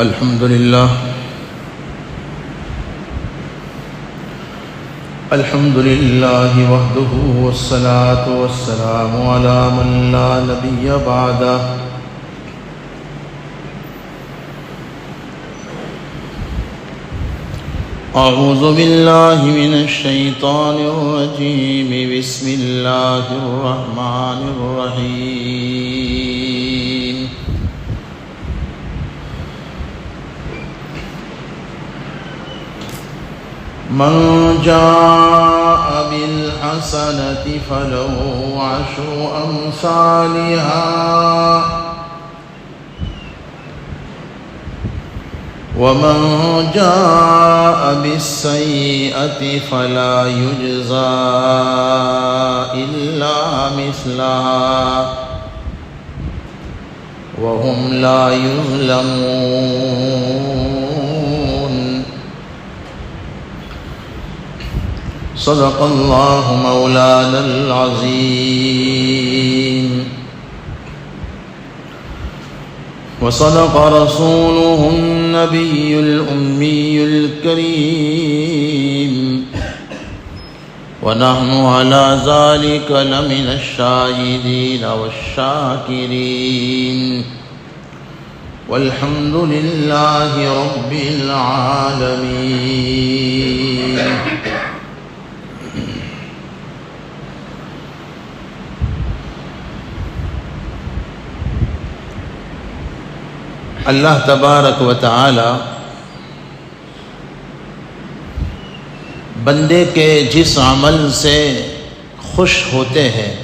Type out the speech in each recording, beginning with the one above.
الحمد لله وحده والصلاة والسلام على من لا نبي بعده أعوذ بالله من الشيطان الرجيم بسم الله الرحمن الرحيم من جاء بالحسنة فله عشر أمثالها ومن جاء بالسيئة فلا يجزى إلا مثلها وهم لا يظلمون. صدق الله مولانا العظيم وصدق رسوله النبي الأمي الكريم ونحن على ذلك لمن الشاهدين والشاكرين والحمد لله رب العالمين. اللہ تبارک و تعالی بندے کے جس عمل سے خوش ہوتے ہیں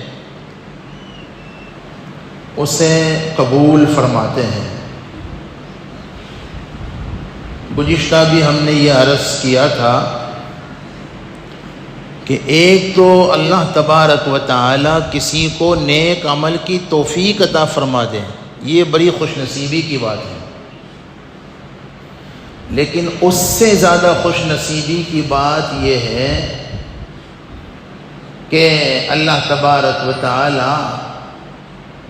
اسے قبول فرماتے ہیں. گزشتہ بھی ہم نے یہ عرض کیا تھا کہ ایک تو اللہ تبارک و تعالی کسی کو نیک عمل کی توفیق عطا فرما دے، یہ بڑی خوش نصیبی کی بات ہے. لیکن اس سے زیادہ خوش نصیبی کی بات یہ ہے کہ اللہ تبارک و تعالی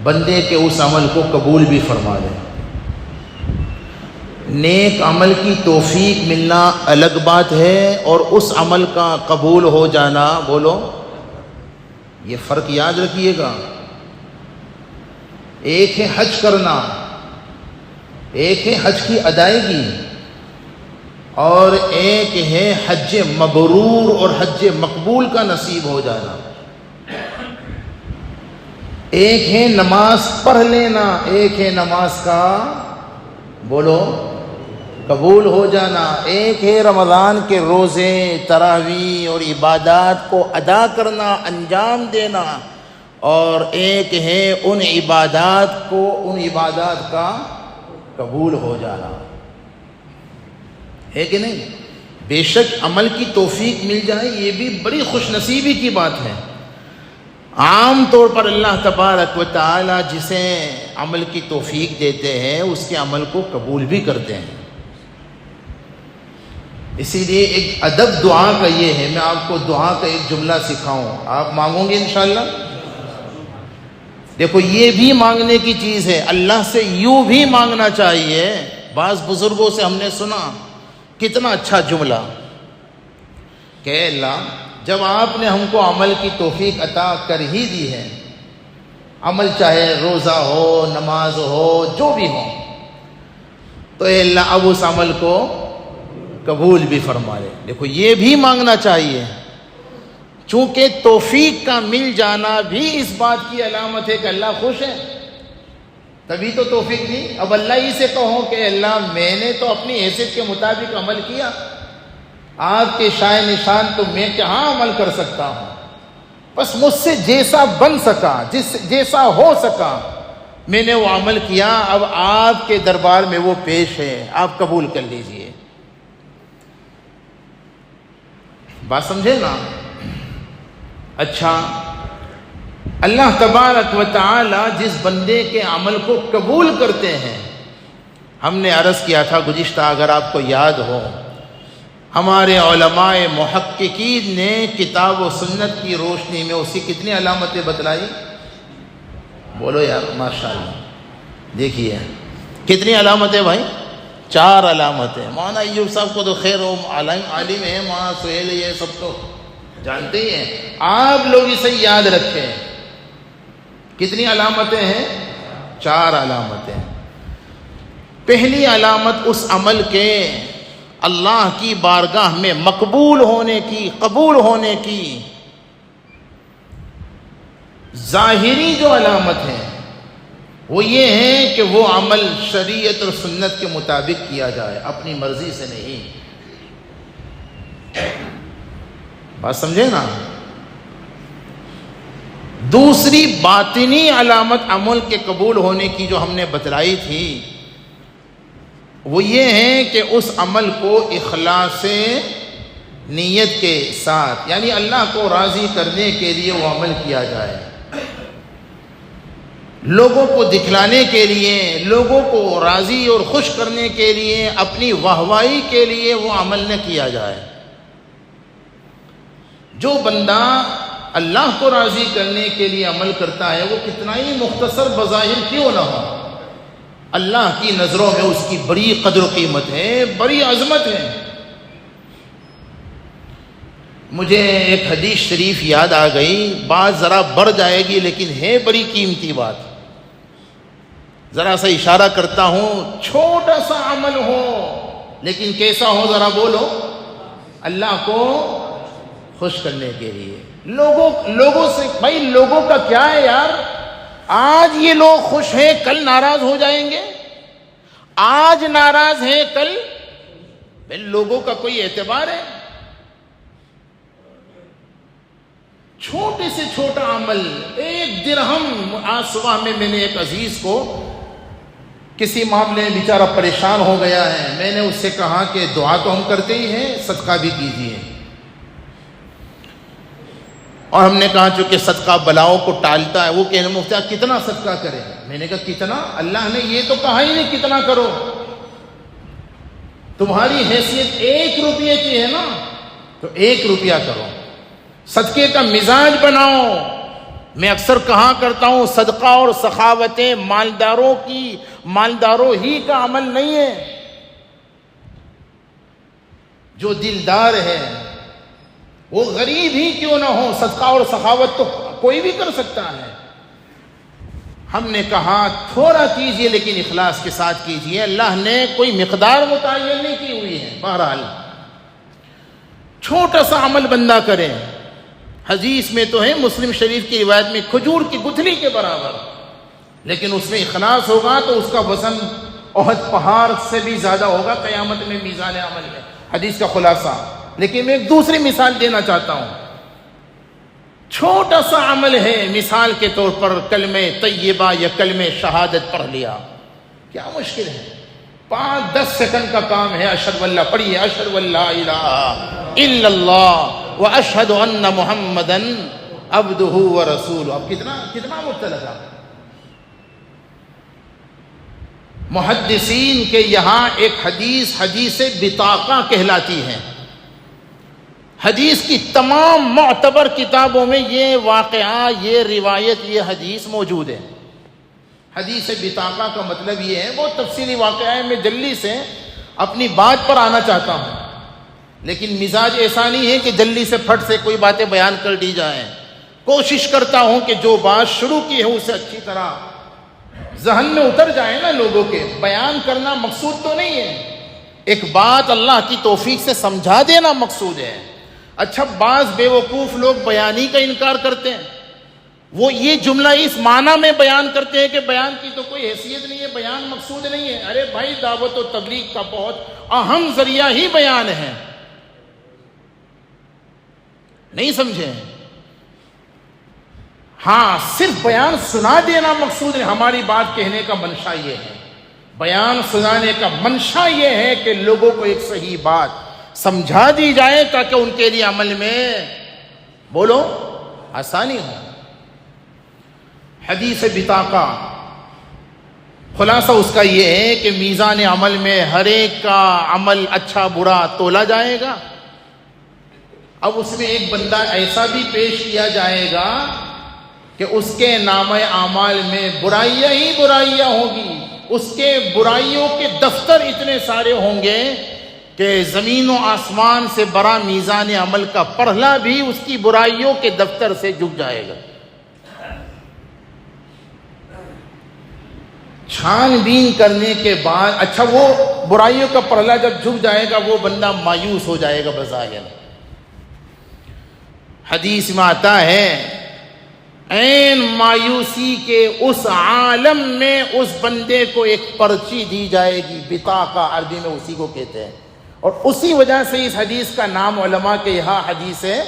بندے کے اس عمل کو قبول بھی فرما دے. نیک عمل کی توفیق ملنا الگ بات ہے اور اس عمل کا قبول ہو جانا، بولو، یہ فرق یاد رکھیے گا. ایک ہے حج کرنا، ایک ہے حج کی ادائیگی، اور ایک ہے حج مبرور اور حج مقبول کا نصیب ہو جانا. ایک ہے نماز پڑھ لینا، ایک ہے نماز کا، بولو، قبول ہو جانا. ایک ہے رمضان کے روزے، تراویح اور عبادات کو ادا کرنا، انجام دینا، اور ایک ہے ان عبادات کا قبول ہو جانا. ہے کہ نہیں؟ بے شک عمل کی توفیق مل جائے یہ بھی بڑی خوش نصیبی کی بات ہے. عام طور پر اللہ تبارک و تعالی جسے عمل کی توفیق دیتے ہیں اس کے عمل کو قبول بھی کرتے ہیں. اسی لیے ایک ادب دعا کا یہ ہے، میں آپ کو دعا کا ایک جملہ سکھاؤں، آپ مانگوں گے انشاءاللہ؟ دیکھو یہ بھی مانگنے کی چیز ہے، اللہ سے یوں بھی مانگنا چاہیے. بعض بزرگوں سے ہم نے سنا کتنا اچھا جملہ کہ اللہ جب آپ نے ہم کو عمل کی توفیق عطا کر ہی دی ہے، عمل چاہے روزہ ہو، نماز ہو، جو بھی ہو، تو اے اللہ اب اس عمل کو قبول بھی فرما لے. دیکھو یہ بھی مانگنا چاہیے، چونکہ توفیق کا مل جانا بھی اس بات کی علامت ہے کہ اللہ خوش ہے، تبھی تو توفیق دی. اب اللہ ہی سے کہو کہ اللہ میں نے تو اپنی حیثیت کے مطابق عمل کیا، آپ کے شائع نشان تو میں کہاں عمل کر سکتا ہوں، بس مجھ سے جیسا بن سکا، جیسا ہو سکا میں نے وہ عمل کیا. اب آپ کے دربار میں وہ پیش ہے، آپ قبول کر لیجئے. بات سمجھے نا؟ اچھا، اللہ تبارک و تعالی جس بندے کے عمل کو قبول کرتے ہیں، ہم نے عرض کیا تھا گزشتہ، اگر آپ کو یاد ہو، ہمارے علماء محققین نے کتاب و سنت کی روشنی میں اسی کتنی علامتیں بتلائی؟ بولو یار ماشاءاللہ. دیکھیے کتنی علامتیں بھائی؟ 4 علامتیں. مولانا ایوب صاحب کو تو خیر وہ عالم ہے، مولانا سہیل یہ سب تو جانتے ہی ہیں. آپ لوگ اسے یاد رکھیں. کتنی علامتیں ہیں؟ 4 علامتیں. پہلی علامت اس عمل کے اللہ کی بارگاہ میں مقبول ہونے کی، قبول ہونے کی ظاہری جو علامت ہے وہ یہ ہے کہ وہ عمل شریعت اور سنت کے مطابق کیا جائے، اپنی مرضی سے نہیں. بات سمجھے نا؟ دوسری باطنی علامت عمل کے قبول ہونے کی جو ہم نے بتلائی تھی وہ یہ ہے کہ اس عمل کو اخلاص نیت کے ساتھ، یعنی اللہ کو راضی کرنے کے لیے وہ عمل کیا جائے. لوگوں کو دکھلانے کے لیے، لوگوں کو راضی اور خوش کرنے کے لیے، اپنی واہواہی کے لیے وہ عمل نہ کیا جائے. جو بندہ اللہ کو راضی کرنے کے لیے عمل کرتا ہے وہ کتنا ہی مختصر بظاہر کیوں نہ ہو، اللہ کی نظروں میں اس کی بڑی قدر و قیمت ہے، بڑی عظمت ہے. مجھے ایک حدیث شریف یاد آ گئی، بات ذرا بڑھ جائے گی لیکن ہے بڑی قیمتی بات. ذرا سا اشارہ کرتا ہوں، چھوٹا سا عمل ہو لیکن کیسا ہو ذرا بولو، اللہ کو خوش کرنے کے لیے. لوگوں سے بھائی لوگوں کا کیا ہے یار، آج یہ لوگ خوش ہیں کل ناراض ہو جائیں گے، آج ناراض ہیں کل، بھائی لوگوں کا کوئی اعتبار ہے؟ چھوٹے سے چھوٹا عمل، 1 درہم. آج صبح میں نے ایک عزیز کو کسی معاملے میں بیچارہ پریشان ہو گیا ہے، میں نے اس سے کہا کہ دعا تو ہم کرتے ہی ہیں، صدقہ بھی کیجیے. اور ہم نے کہا چونکہ صدقہ بلاؤں کو ٹالتا ہے. وہ کہنے مفتی آپ کتنا صدقہ کریں؟ میں نے کہا کتنا؟ اللہ نے یہ تو کہا ہی نہیں کتنا کرو. تمہاری حیثیت 1 روپیے کی ہے نا تو 1 روپیہ کرو، صدقے کا مزاج بناؤ. میں اکثر کہا کرتا ہوں صدقہ اور سخاوتیں مالداروں ہی کا عمل نہیں ہے. جو دلدار ہے وہ غریب ہی کیوں نہ ہو، صدقہ اور سخاوت تو کوئی بھی کر سکتا ہے. ہم نے کہا تھوڑا کیجئے لیکن اخلاص کے ساتھ کیجئے. اللہ نے کوئی مقدار متعین نہیں کی ہوئی ہے. بہرحال چھوٹا سا عمل بندہ کرے. حدیث میں تو ہے مسلم شریف کی روایت میں کھجور کی گٹھلی کے برابر، لیکن اس میں اخلاص ہوگا تو اس کا وزن احد پہاڑ سے بھی زیادہ ہوگا قیامت میں میزان عمل میں. حدیث کا خلاصہ. لیکن میں ایک دوسری مثال دینا چاہتا ہوں. چھوٹا سا عمل ہے، مثال کے طور پر کلمہ طیبہ یا کلمہ شہادت پڑھ لیا، کیا مشکل ہے؟ 5-10 سیکنڈ کا کام ہے. اشہد ان لا، پڑھیے اشہد ان لا الہ الا اللہ واشہد ان محمدا عبدہ ورسولہ. اب کتنا مختلف ہے. محدثین کے یہاں ایک حدیث بطاقہ کہلاتی ہے. حدیث کی تمام معتبر کتابوں میں یہ واقعہ، یہ روایت، یہ حدیث موجود ہے. حدیث بطاقہ کا مطلب یہ ہے، بہت تفصیلی واقعہ ہے، میں جلدی سے اپنی بات پر آنا چاہتا ہوں، لیکن مزاج ایسا نہیں ہے کہ جلدی سے پھٹ سے کوئی باتیں بیان کر دی جائیں. کوشش کرتا ہوں کہ جو بات شروع کی ہے اسے اچھی طرح ذہن میں اتر جائے نا لوگوں کے. بیان کرنا مقصود تو نہیں ہے، ایک بات اللہ کی توفیق سے سمجھا دینا مقصود ہے. اچھا بعض بے وقوف لوگ بیانی کا انکار کرتے ہیں. وہ یہ جملہ اس معنی میں بیان کرتے ہیں کہ بیان کی تو کوئی حیثیت نہیں ہے، بیان مقصود نہیں ہے. ارے بھائی دعوت و تبلیغ کا بہت اہم ذریعہ ہی بیان ہے. نہیں سمجھے؟ ہاں صرف بیان سنا دینا مقصود ہے. ہماری بات کہنے کا منشا یہ ہے، بیان سنانے کا منشا یہ ہے کہ لوگوں کو ایک صحیح بات سمجھا دی جائے تاکہ ان کے لیے عمل میں بولو آسانی ہو. حدیث بطاقہ خلاصہ اس کا یہ ہے کہ میزان عمل میں ہر ایک کا عمل اچھا برا تولا جائے گا. اب اس میں ایک بندہ ایسا بھی پیش کیا جائے گا کہ اس کے نامہ اعمال میں برائیاں ہی برائیاں ہوگی، اس کے برائیوں کے دفتر اتنے سارے ہوں گے کہ زمین و آسمان سے بڑا میزان عمل کا پرہلا بھی اس کی برائیوں کے دفتر سے جھک جائے گا. چھان بین کرنے کے بعد اچھا وہ برائیوں کا پرہلا جب جھک جائے گا وہ بندہ مایوس ہو جائے گا بظاہر. حدیث میں آتا ہے عین مایوسی کے اس عالم میں اس بندے کو ایک پرچی دی جائے گی، بطاقہ عربی میں اسی کو کہتے ہیں، اور اسی وجہ سے اس حدیث کا نام علماء کے یہاں حدیث ہے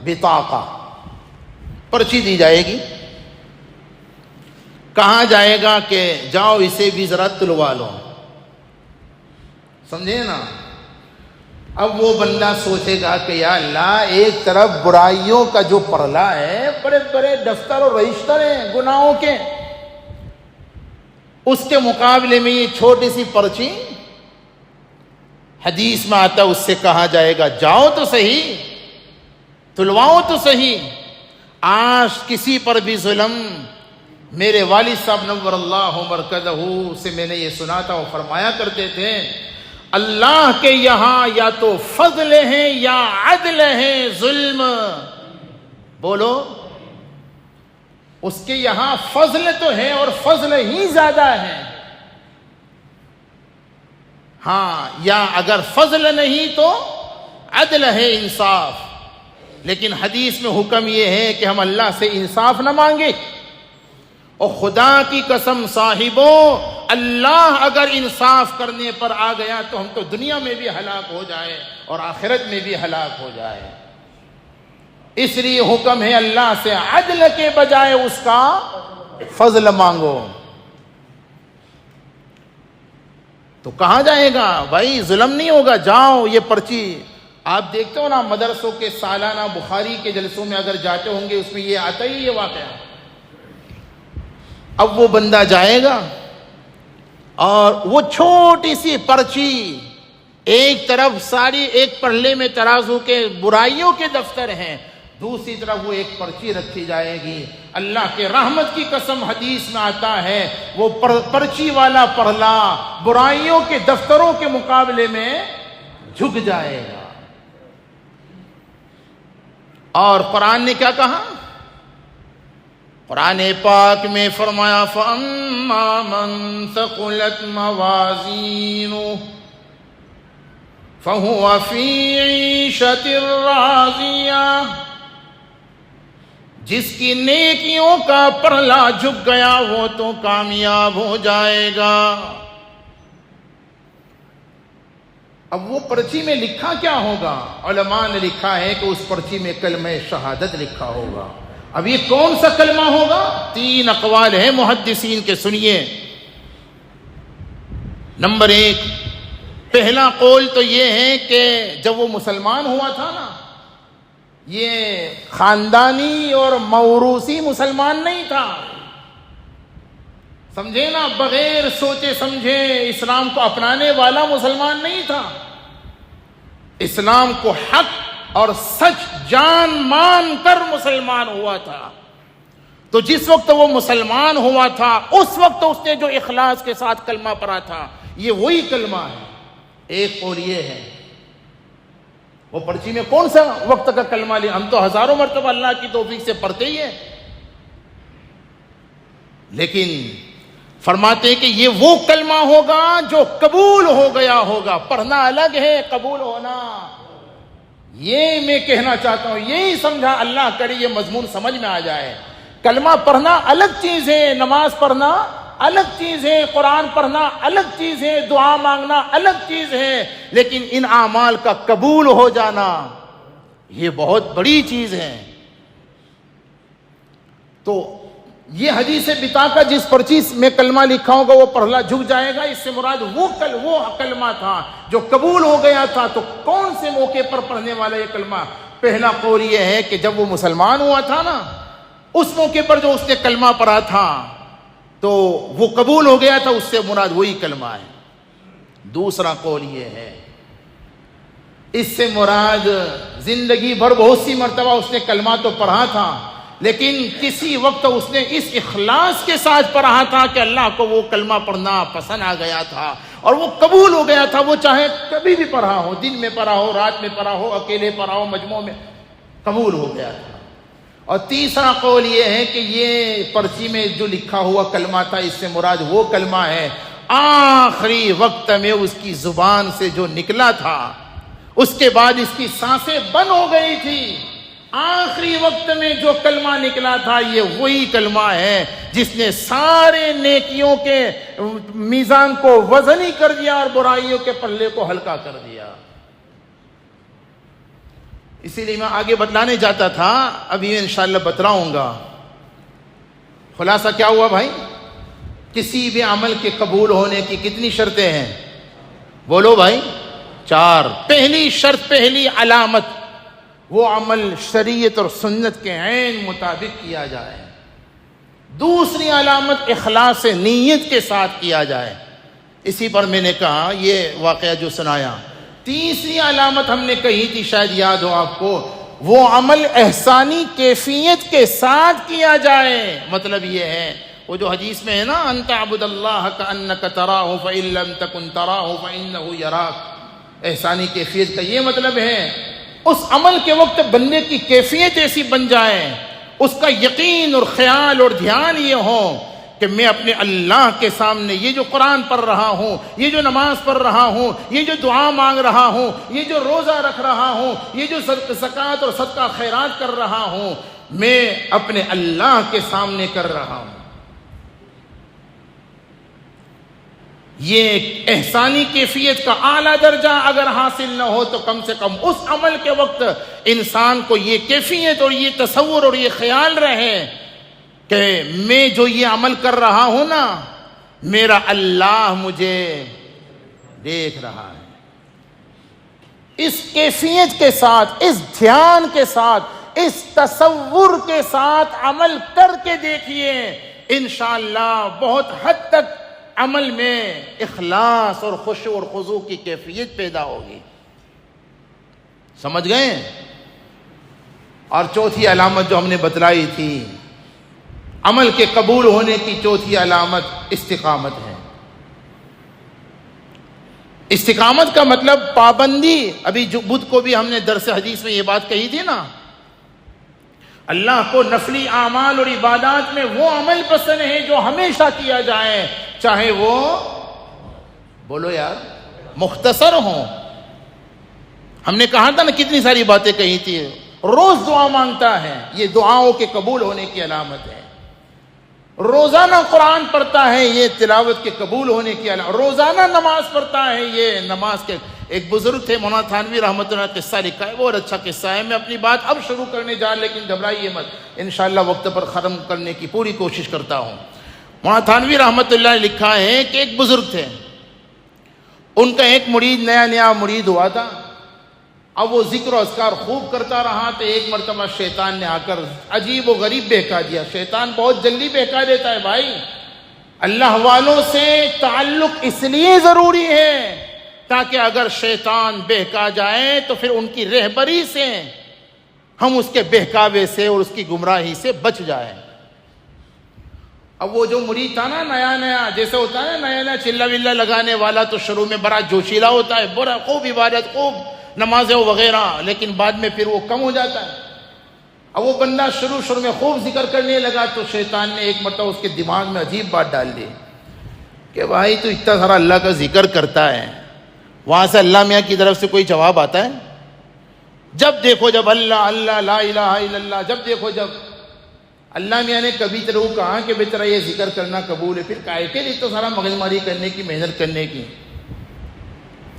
بطاقہ. پرچی دی جائے گی، کہا جائے گا کہ جاؤ اسے بھی ذرا تلوا لو. سمجھے نا؟ اب وہ بندہ سوچے گا کہ یا اللہ، ایک طرف برائیوں کا جو پرلا ہے، بڑے بڑے دفتر اور رجسٹر ہیں گناہوں کے، اس کے مقابلے میں یہ چھوٹی سی پرچی. حدیث میں آتا اس سے کہا جائے گا جاؤ تو صحیح، تلواؤ تو صحیح. آج کسی پر بھی ظلم، میرے والد صاحب نور اللہ مرکزہ سے میں نے یہ سنا تھا، وہ فرمایا کرتے تھے اللہ کے یہاں یا تو فضل ہے یا عدل ہے ظلم. بولو، اس کے یہاں فضل تو ہے اور فضل ہی زیادہ ہے. ہاں، یا اگر فضل نہیں تو عدل ہے، انصاف. لیکن حدیث میں حکم یہ ہے کہ ہم اللہ سے انصاف نہ مانگے. اور خدا کی قسم صاحبوں، اللہ اگر انصاف کرنے پر آ گیا تو ہم تو دنیا میں بھی ہلاک ہو جائے اور آخرت میں بھی ہلاک ہو جائے. اس لیے حکم ہے اللہ سے عدل کے بجائے اس کا فضل مانگو. تو کہا جائے گا بھائی ظلم نہیں ہوگا، جاؤ یہ پرچی. آپ دیکھتے ہو نا مدرسوں کے سالانہ بخاری کے جلسوں میں اگر جاتے ہوں گے، اس میں یہ آتا ہی یہ واقعہ. اب وہ بندہ جائے گا اور وہ چھوٹی سی پرچی، ایک طرف ساری ایک پرلے میں ترازو کے برائیوں کے دفتر ہیں، دوسری طرف وہ ایک پرچی رکھی جائے گی. اللہ کے رحمت کی قسم حدیث میں آتا ہے وہ پرچی والا پرلا برائیوں کے دفتروں کے مقابلے میں جھک جائے گا. اور قرآن نے کیا کہا؟ قرآن پاک میں فرمایا فَأَمَّا مَن ثَقُلَتْ مَوَازِينُهُ فَهُوَ فِي عِيشَةٍ رَاضِيَةٍ. جس کی نیکیوں کا پرلا جھک گیا وہ تو کامیاب ہو جائے گا. اب وہ پرچی میں لکھا کیا ہوگا؟ علماء نے لکھا ہے کہ اس پرچی میں کلمہ شہادت لکھا ہوگا. اب یہ کون سا کلمہ ہوگا؟ 3 اقوال ہیں محدثین کے، سنیے. نمبر 1، پہلا قول تو یہ ہے کہ جب وہ مسلمان ہوا تھا نا، یہ خاندانی اور موروثی مسلمان نہیں تھا. سمجھے نا؟ بغیر سوچے سمجھے اسلام کو اپنانے والا مسلمان نہیں تھا. اسلام کو حق اور سچ جان مان کر مسلمان ہوا تھا. تو جس وقت وہ مسلمان ہوا تھا اس وقت اس نے جو اخلاص کے ساتھ کلمہ پڑھا تھا یہ وہی کلمہ ہے. ایک قول یہ ہے. وہ پرچی میں کون سا وقت کا کلمہ لیا؟ ہم تو ہزاروں مرتبہ اللہ کی توفیق سے پڑھتے ہی ہیں، لیکن فرماتے ہیں کہ یہ وہ کلمہ ہوگا جو قبول ہو گیا ہوگا. پڑھنا الگ ہے، قبول ہونا. یہ میں کہنا چاہتا ہوں، یہی سمجھا، اللہ کرے یہ مضمون سمجھ میں آ جائے. کلمہ پڑھنا الگ چیز ہے، نماز پڑھنا الگ چیز ہے، قرآن پڑھنا الگ چیز ہے، دعا مانگنا الگ چیز ہے، لیکن ان اعمال کا قبول ہو جانا یہ بہت بڑی چیز ہے. تو یہ حدیث بطاقہ جس پرچی میں کلمہ لکھا ہوگا وہ پرلا جھک جائے گا. اس سے مراد وہ کلمہ تھا جو قبول ہو گیا تھا. تو کون سے موقع پر پڑھنے والا یہ کلمہ؟ پہلا قول یہ ہے کہ جب وہ مسلمان ہوا تھا نا، اس موقع پر جو اس نے کلمہ پڑھا تھا تو وہ قبول ہو گیا تھا، اس سے مراد وہی کلمہ ہے. دوسرا قول یہ ہے اس سے مراد زندگی بھر بہت سی مرتبہ اس نے کلمہ تو پڑھا تھا، لیکن کسی وقت اس نے اس اخلاص کے ساتھ پڑھا تھا کہ اللہ کو وہ کلمہ پڑھنا پسند آ گیا تھا اور وہ قبول ہو گیا تھا. وہ چاہے کبھی بھی پڑھا ہو، دن میں پڑھا ہو، رات میں پڑھا ہو، اکیلے پڑھا ہو، مجموع میں، قبول ہو گیا تھا. اور تیسرا قول یہ ہے کہ یہ پرچی میں جو لکھا ہوا کلمہ تھا، اس سے مراد وہ کلمہ ہے آخری وقت میں اس کی زبان سے جو نکلا تھا، اس کے بعد اس کی سانسیں بند ہو گئی تھی، آخری وقت میں جو کلمہ نکلا تھا یہ وہی کلمہ ہے جس نے سارے نیکیوں کے میزان کو وزنی کر دیا اور برائیوں کے پلے کو ہلکا کر دیا. اسی لیے میں آگے بتلانے جاتا تھا، ابھی میں انشاءاللہ بتلاؤں گا. خلاصہ کیا ہوا بھائی؟ کسی بھی عمل کے قبول ہونے کی کتنی شرطیں ہیں؟ بولو بھائی. 4. پہلی شرط، پہلی علامت، وہ عمل شریعت اور سنت کے عین مطابق کیا جائے. دوسری علامت اخلاص نیت کے ساتھ کیا جائے. اسی پر میں نے کہا یہ واقعہ جو سنایا. تیسری علامت ہم نے کہی تھی، شاید یاد ہو آپ کو، وہ عمل احسانی کیفیت کے ساتھ کیا جائے. مطلب یہ ہے وہ جو حدیث میں ہے نا، ان تعبد اللہ کأنک تراہ فإن لم تکن تراہ فإنہ یراک. احسانی کیفیت کا یہ مطلب ہے اس عمل کے وقت بندے کی کیفیت ایسی بن جائے، اس کا یقین اور خیال اور دھیان یہ ہو کہ میں اپنے اللہ کے سامنے یہ جو قرآن پڑھ رہا ہوں، یہ جو نماز پڑھ رہا ہوں، یہ جو دعا مانگ رہا ہوں، یہ جو روزہ رکھ رہا ہوں، یہ جو زکوٰۃ اور صدقہ خیرات کر رہا ہوں، میں اپنے اللہ کے سامنے کر رہا ہوں. یہ احسانی کیفیت کا اعلیٰ درجہ اگر حاصل نہ ہو تو کم سے کم اس عمل کے وقت انسان کو یہ کیفیت اور یہ تصور اور یہ خیال رہے کہ میں جو یہ عمل کر رہا ہوں نا، میرا اللہ مجھے دیکھ رہا ہے. اس کیفیت کے ساتھ، اس دھیان کے ساتھ، اس تصور کے ساتھ عمل کر کے دیکھیے، انشاءاللہ بہت حد تک عمل میں اخلاص اور خشوع اور خضوع کی کیفیت پیدا ہوگی. سمجھ گئے؟ اور چوتھی علامت جو ہم نے بتلائی تھی، عمل کے قبول ہونے کی چوتھی علامت استقامت ہے. استقامت کا مطلب پابندی. ابھی جو بدھ کو بھی ہم نے درس حدیث میں یہ بات کہی تھی نا، اللہ کو نفلی اعمال اور عبادات میں وہ عمل پسند ہے جو ہمیشہ کیا جائے، چاہے وہ، بولو یار، مختصر ہوں. ہم نے کہا تھا نا، کتنی ساری باتیں کہی تھی. روز دعا مانگتا ہے، یہ دعاؤں کے قبول ہونے کی علامت ہے. روزانہ قرآن پڑھتا ہے، یہ تلاوت کے قبول ہونے کی علامت. روزانہ نماز پڑھتا ہے، یہ نماز کے. ایک بزرگ تھے مولانا تھانوی رحمۃ اللہ علیہ، قصہ لکھا ہے، بہت اچھا قصہ ہے. میں اپنی بات اب شروع کرنے جا، لیکن گھبرائیے مت، انشاءاللہ وقت پر ختم کرنے کی پوری کوشش کرتا ہوں. مولانا تھانوی رحمۃ اللہ نے لکھا ہے کہ ایک بزرگ تھے، ان کا ایک مرید نیا مرید ہوا تھا. اب وہ ذکر و اذکار خوب کرتا رہا تو ایک مرتبہ شیطان نے آ کر عجیب و غریب بہکا دیا. شیطان بہت جلدی بہکا دیتا ہے بھائی. اللہ والوں سے تعلق اس لیے ضروری ہے تاکہ اگر شیطان بہکا جائے تو پھر ان کی رہبری سے ہم اس کے بہکاوے سے اور اس کی گمراہی سے بچ جائیں. اب وہ جو مرید تھا نا، نیا جیسے ہوتا ہے نا، نیا چلا ولا لگانے والا، تو شروع میں بڑا جوشیلا ہوتا ہے، بڑا خوب عبادت، خوب نمازیں وغیرہ، لیکن بعد میں پھر وہ کم ہو جاتا ہے. اب وہ بندہ شروع میں خوب ذکر کرنے لگا تو شیطان نے ایک مرتبہ اس کے دماغ میں عجیب بات ڈال دی کہ بھائی تو اتنا سارا اللہ کا ذکر کرتا ہے، وہاں سے اللہ میاں کی طرف سے کوئی جواب آتا ہے؟ جب دیکھو جب اللہ اللہ لا الہ الا اللہ، جب دیکھو جب. اللہ میاں نے کبھی تیرے کو کہا کہ بے تیرا یہ ذکر کرنا قبول ہے، پھر کائے کے لیے تو سارا مغز ماری کرنے کی، محنت کرنے کی؟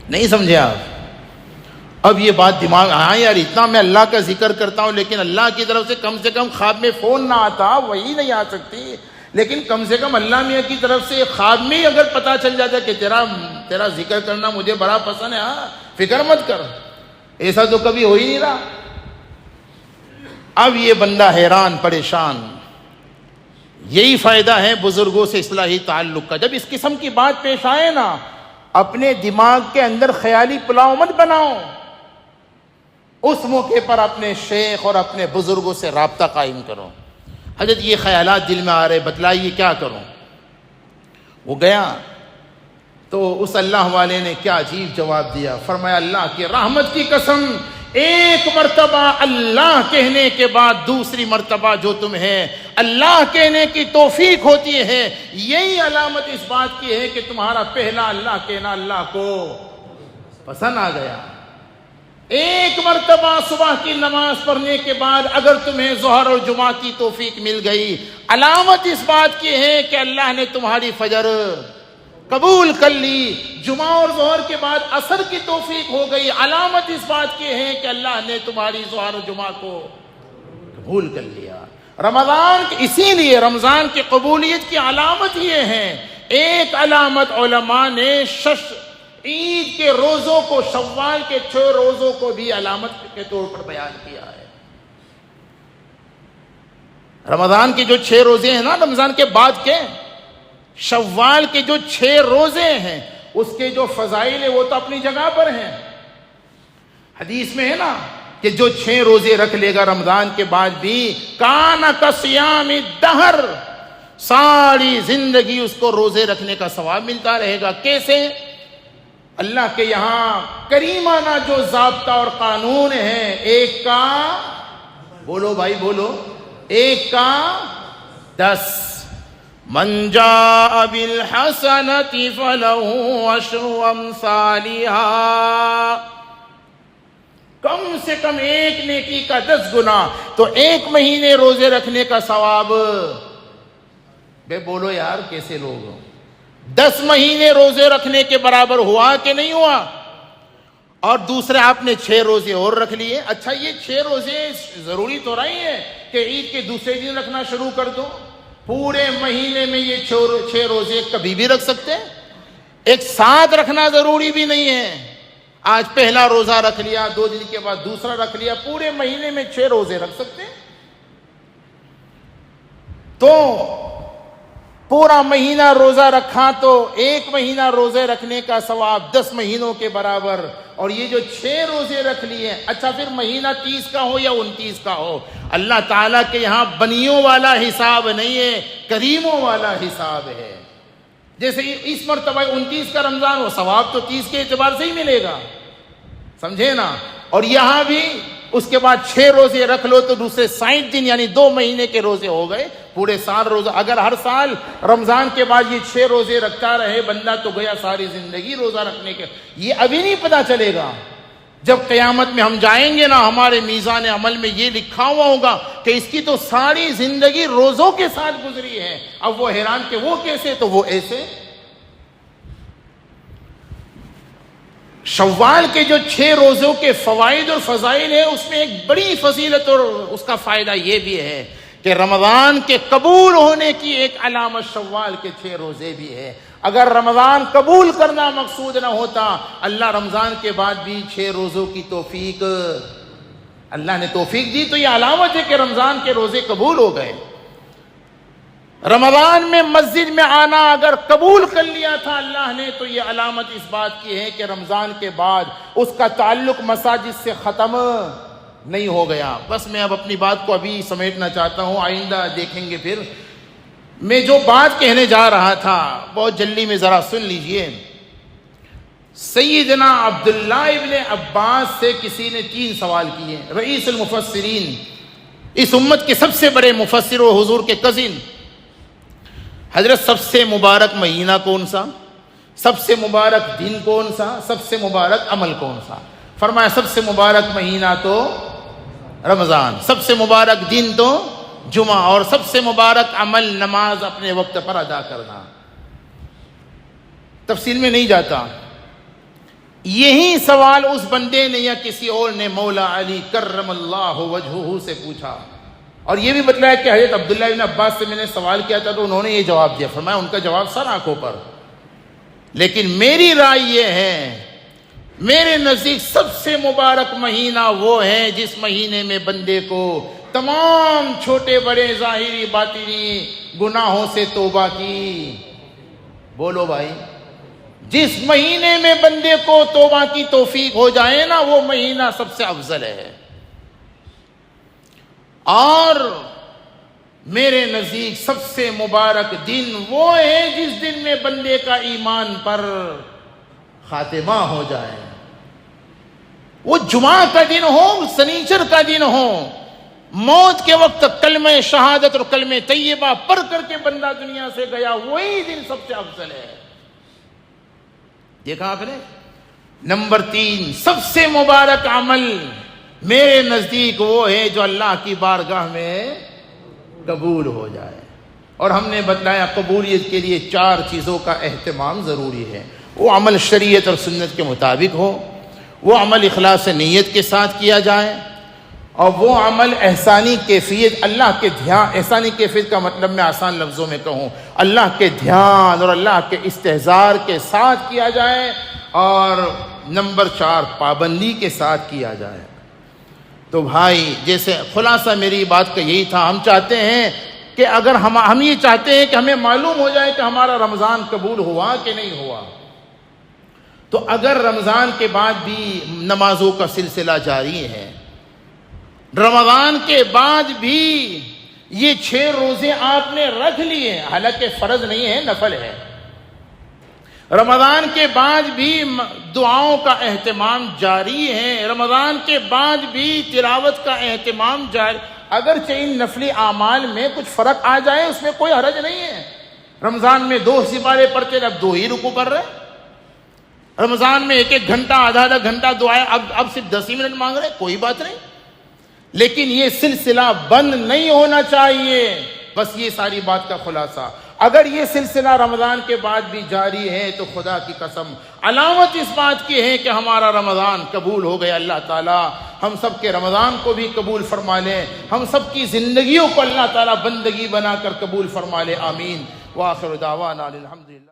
نہیں سمجھے آپ؟ اب یہ بات دماغ، ہاں یار اتنا میں اللہ کا ذکر کرتا ہوں، لیکن اللہ کی طرف سے کم خواب میں فون نہ آتا، وہی نہیں آ سکتی، لیکن کم سے کم اللہ میاں کی طرف سے خواب میں ہی اگر پتہ چل جاتا کہ تیرا ذکر کرنا مجھے بڑا پسند ہے، ہاں فکر مت کر. ایسا تو کبھی ہو ہی نہیں رہا. اب یہ بندہ حیران پریشان. یہی فائدہ ہے بزرگوں سے اصلاحی تعلق کا. جب اس قسم کی بات پیش آئے نا، اپنے دماغ کے اندر خیالی پلاؤ مت بناؤ. اس موقع پر اپنے شیخ اور اپنے بزرگوں سے رابطہ قائم کرو. حضرت یہ خیالات دل میں آ رہے، بتلائیے کیا کروں؟ وہ گیا تو اس اللہ والے نے کیا عجیب جواب دیا، فرمایا اللہ کی رحمت کی قسم، ایک مرتبہ اللہ کہنے کے بعد دوسری مرتبہ جو تمہیں اللہ کہنے کی توفیق ہوتی ہے، یہی علامت اس بات کی ہے کہ تمہارا پہلا اللہ کہنا اللہ کو پسند آ گیا۔ ایک مرتبہ صبح کی نماز پڑھنے کے بعد اگر تمہیں ظہر اور جمعہ کی توفیق مل گئی، علامت اس بات کی ہے کہ اللہ نے تمہاری فجر قبول کر لی۔ جمعہ اور ظہر کے بعد عصر کی توفیق ہو گئی، علامت اس بات کی ہے کہ اللہ نے تمہاری ظہر اور جمعہ کو قبول کر لیا۔ رمضان اسی لیے رمضان کی قبولیت کی علامت یہ ہے۔ ایک علامت علماء نے عید کے روزوں کو، شوال کے 6 روزوں کو بھی علامت کے طور پر بیان کیا ہے۔ رمضان کے جو 6 روزے ہیں نا، رمضان کے بعد کے شوال کے جو 6 روزے ہیں، اس کے جو فضائل ہیں وہ تو اپنی جگہ پر ہیں۔ حدیث میں ہے نا کہ جو 6 روزے رکھ لے گا رمضان کے بعد بھی، کان کصیام الدہر، ساری زندگی اس کو روزے رکھنے کا ثواب ملتا رہے گا۔ کیسے؟ اللہ کے یہاں کریمانہ جو ضابطہ اور قانون ہے، ایک کا، بولو بھائی بولو، ایک کا 10، من جاء بالحسنۃ فلہ عشر امثالھا، کم سے کم ایک نیکی کا 10 گنا، تو ایک مہینے روزے رکھنے کا ثواب۔ بے بولو یار کیسے لوگ، 10 مہینے روزے رکھنے کے برابر ہوا کہ نہیں ہوا؟ اور دوسرے آپ نے 6 روزے اور رکھ لیے۔ اچھا یہ 6 روزے ضروری تو رہی ہے کہ عید کے دوسرے دن رکھنا شروع کر دو؟ پورے مہینے میں یہ 6 روزے کبھی بھی رکھ سکتے ہیں، ایک ساتھ رکھنا ضروری بھی نہیں ہے۔ آج پہلا روزہ رکھ لیا، 2 دن کے بعد دوسرا رکھ لیا، پورے مہینے میں 6 روزے رکھ سکتے ہیں۔ تو پورا مہینہ روزہ رکھا تو ایک مہینہ روزے رکھنے کا ثواب 10 مہینوں کے برابر، اور یہ جو 6 روزے رکھ لیے، اچھا پھر مہینہ 30 کا ہو یا 29 کا ہو، اللہ تعالیٰ کے یہاں بنیوں والا حساب نہیں ہے، کریموں والا حساب ہے۔ جیسے اس مرتبہ 29 کا رمضان ہو، ثواب تو 30 کے اعتبار سے ہی ملے گا، سمجھے نا؟ اور یہاں بھی اس کے بعد 6 روزے رکھ لو تو دوسرے 60 دن یعنی 2 مہینے کے روزے ہو گئے، پورے سال روزہ۔ اگر ہر سال رمضان کے بعد یہ 6 روزے رکھتا رہے بندہ تو گیا ساری زندگی روزہ رکھنے کے۔ یہ ابھی نہیں پتا چلے گا، جب قیامت میں ہم جائیں گے نا، ہمارے میزان عمل میں یہ لکھا ہوا ہوگا کہ اس کی تو ساری زندگی روزوں کے ساتھ گزری ہے۔ اب وہ حیران کہ وہ کیسے، تو وہ ایسے۔ شوال کے جو 6 روزوں کے فوائد اور فضائل ہیں، اس میں ایک بڑی فضیلت اور اس کا فائدہ یہ بھی ہے کہ رمضان کے قبول ہونے کی ایک علامت شوال کے 6 روزے بھی ہے۔ اگر رمضان قبول کرنا مقصود نہ ہوتا، اللہ رمضان کے بعد بھی 6 روزوں کی توفیق اللہ نے توفیق دی، تو یہ علامت ہے کہ رمضان کے روزے قبول ہو گئے۔ رمضان میں مسجد میں آنا اگر قبول کر لیا تھا اللہ نے، تو یہ علامت اس بات کی ہے کہ رمضان کے بعد اس کا تعلق مساجد سے ختم نہیں ہو گیا۔ بس میں اب اپنی بات کو ابھی سمیٹنا چاہتا ہوں، آئندہ دیکھیں گے۔ پھر میں جو بات کہنے جا رہا تھا بہت جلدی میں ذرا سن لیجئے۔ سیدنا عبداللہ ابن عباس سے کسی نے 3 سوال کیے، رئیس المفسرین، اس امت کے سب سے بڑے مفسر و حضور کے کزن، حضرت سب سے مبارک مہینہ کون سا، سب سے مبارک دن کون سا، سب سے مبارک عمل کون سا؟ فرمایا سب سے مبارک مہینہ تو رمضان، سب سے مبارک دن تو جمعہ، اور سب سے مبارک عمل نماز اپنے وقت پر ادا کرنا۔ تفصیل میں نہیں جاتا۔ یہی سوال اس بندے نے یا کسی اور نے مولا علی کرم اللہ وجہہ سے پوچھا، اور یہ بھی بتلایا کہ حضرت عبداللہ بن عباس سے میں نے سوال کیا تھا تو انہوں نے یہ جواب دیا۔ فرمایا ان کا جواب سر آنکھوں پر، لیکن میری رائے یہ ہے، میرے نزدیک سب سے مبارک مہینہ وہ ہے جس مہینے میں بندے کو تمام چھوٹے بڑے ظاہری باطنی گناہوں سے توبہ کی۔ بولو بھائی، جس مہینے میں بندے کو توبہ کی توفیق ہو جائے نا، وہ مہینہ سب سے افضل ہے۔ اور میرے نزدیک سب سے مبارک دن وہ ہے جس دن میں بندے کا ایمان پر خاتمہ ہو جائے. وہ جمعہ کا دن ہو، سنیچر کا دن ہو، موت کے وقت کلمہ شہادت اور کلمہ طیبہ پڑھ کر کے بندہ دنیا سے گیا، وہی دن سب سے افضل ہے. دیکھا آپ نے. نمبر 3، سب سے مبارک عمل میرے نزدیک وہ ہے جو اللہ کی بارگاہ میں قبول ہو جائے. اور ہم نے بتلایا قبولیت کے لیے 4 چیزوں کا اہتمام ضروری ہے. وہ عمل شریعت اور سنت کے مطابق ہو، وہ عمل اخلاص نیت کے ساتھ کیا جائے، اور وہ عمل احسانی کیفیت، اللہ کے دھیان، احسانی کیفیت کا مطلب میں آسان لفظوں میں کہوں اللہ کے دھیان اور اللہ کے استحضار کے ساتھ کیا جائے. اور نمبر 4، پابندی کے ساتھ کیا جائے. تو بھائی جیسے خلاصہ میری بات کا یہی تھا، ہم چاہتے ہیں کہ اگر ہم یہ چاہتے ہیں کہ ہمیں معلوم ہو جائے کہ ہمارا رمضان قبول ہوا کہ نہیں ہوا، تو اگر رمضان کے بعد بھی نمازوں کا سلسلہ جاری ہے، رمضان کے بعد بھی یہ 6 روزے آپ نے رکھ لیے، حالانکہ فرض نہیں ہے، نفل ہے، رمضان کے بعد بھی دعاؤں کا اہتمام جاری ہے، رمضان کے بعد بھی تلاوت کا اہتمام جاری، اگرچہ ان نفلی اعمال میں کچھ فرق آ جائے اس میں کوئی حرج نہیں ہے. رمضان میں 2 سپارے پڑھتے اب 2 ہی رکوع پڑھ رہے، رمضان میں 1 گھنٹہ آدھا گھنٹہ دعائیں اب صرف 10 ہی منٹ مانگ رہے، کوئی بات نہیں. لیکن یہ سلسلہ بند نہیں ہونا چاہیے. بس یہ ساری بات کا خلاصہ، اگر یہ سلسلہ رمضان کے بعد بھی جاری ہے تو خدا کی قسم علامت اس بات کی ہے کہ ہمارا رمضان قبول ہو گیا. اللہ تعالی ہم سب کے رمضان کو بھی قبول فرما لے، ہم سب کی زندگیوں کو اللہ تعالی بندگی بنا کر قبول فرما لے. آمین. وآخر دعوانا الحمدللہ.